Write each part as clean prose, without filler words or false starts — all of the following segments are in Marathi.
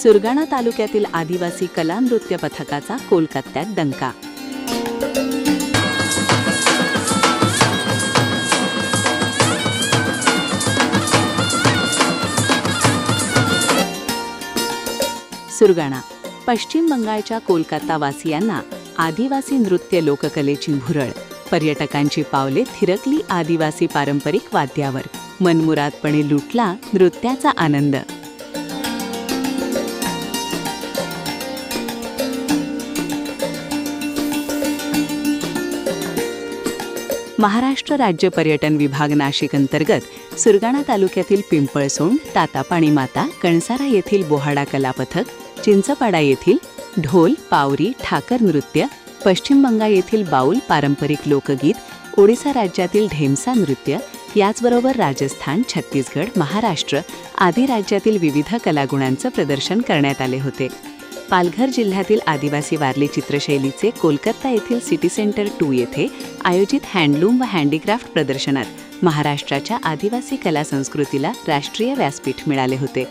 सुरगाणा तालुक्यातील आदिवासी कला नृत्य पथकाचा कोलकात्यात डंका. सुरगाणा पश्चिम बंगालच्या कोलकाता वासियांना आदिवासी नृत्य लोककलेची भुरळ. पर्यटकांची पावले थिरकली आदिवासी पारंपरिक वाद्यावर. मनमुरादपणे लुटला नृत्याचा आनंद. महाराष्ट्र राज्य पर्यटन विभाग नाशिक अंतर्गत सुरगाणा तालुक्यातील पिंपळसोंड, तातापाणी माता, कणसारा येथील बोहाडा कला पथक, चिंचपाडा येथील ढोल, पावरी, ठाकर नृत्य, पश्चिम बंगाल येथील बाऊल पारंपरिक लोकगीत, ओडिसा राज्यातील ढेमसा नृत्य, याचबरोबर राजस्थान, छत्तीसगड, महाराष्ट्र आदी राज्यातील विविध कलागुणांचं प्रदर्शन करण्यात आले होते. पालघर जिल्ह्यातील आदिवासी वारली चित्रशैलीचे कोलकाता येथील सिटी सेंटर 2 येथे आयोजित हँडलूम व हँडीक्राफ्ट प्रदर्शनात महाराष्ट्राच्या आदिवासी कला संस्कृतीला राष्ट्रीय व्यासपीठ मिळाले होते.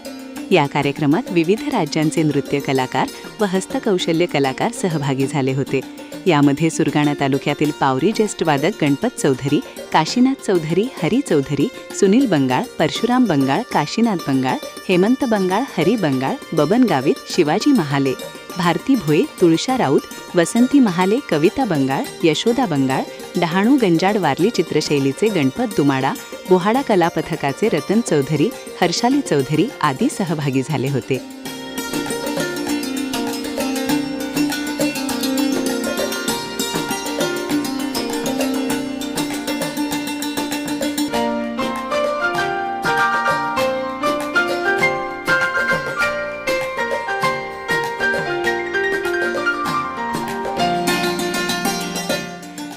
या कार्यक्रमात विविध राज्यांचे नृत्य कलाकार व हस्तकौशल्य कलाकार सहभागी झाले होते. यामध्ये सुरगाणा तालुक्यातील पावरी ज्येष्ठ वादक गणपत चौधरी, काशीनाथ चौधरी, हरी चौधरी, सुनील बंगाळ, परशुराम बंगाळ, काशीनाथ बंगाळ, हेमंत बंगाळ, हरी बंगाळ, बबन गावित, शिवाजी महाले, भारती भोये, तुळशा राऊत, वसंती महाले, कविता बंगाळ, यशोदा बंगाळ, डहाणू गंजाड वारली चित्रशैलीचे गणपत दुमाडा, बोहाडा कला पथकाचे रतन चौधरी, हर्षाली चौधरी आदी सहभागी झाले होते.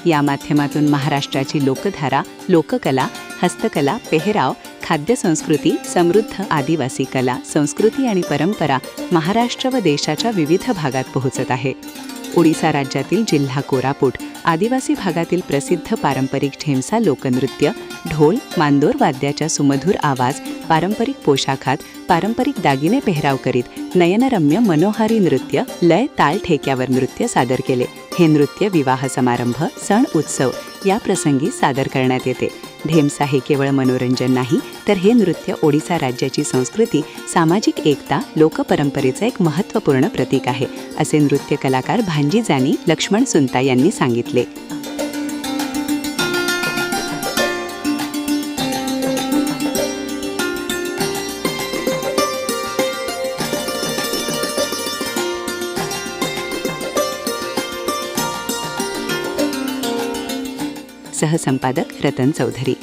या माध्यमातून महाराष्ट्राची लोकधारा, लोककला, हस्तकला, पेहराव, खाद्यसंस्कृती, समृद्ध आदिवासी कला, संस्कृती आणि परंपरा महाराष्ट्र व देशाच्या विविध भागात पोहोचत आहे. ओडिसा राज्यातील जिल्हा कोरापूट आदिवासी भागातील प्रसिद्ध पारंपरिक ढेमसा लोकनृत्य, ढोल, मांदोर वाद्याच्या सुमधुर आवाज, पारंपरिक पोशाखात पारंपरिक दागिने पेहराव करीत नयनरम्य मनोहारी नृत्य, लय, ताल, ठेक्यावर नृत्य सादर केले. हे नृत्य विवाह समारंभ, सण, उत्सव या प्रसंगी सादर करण्यात येते. ढेमसा हे केवळ मनोरंजन नाही, तर हे नृत्य ओडिसा राज्याची संस्कृती, सामाजिक एकता, लोकपरंपरेचं एक महत्त्वपूर्ण प्रतीक आहे, असे नृत्य कलाकार भांजी जानी, लक्ष्मण सुंता यांनी सांगितले. सहसंपादक रतन चौधरी.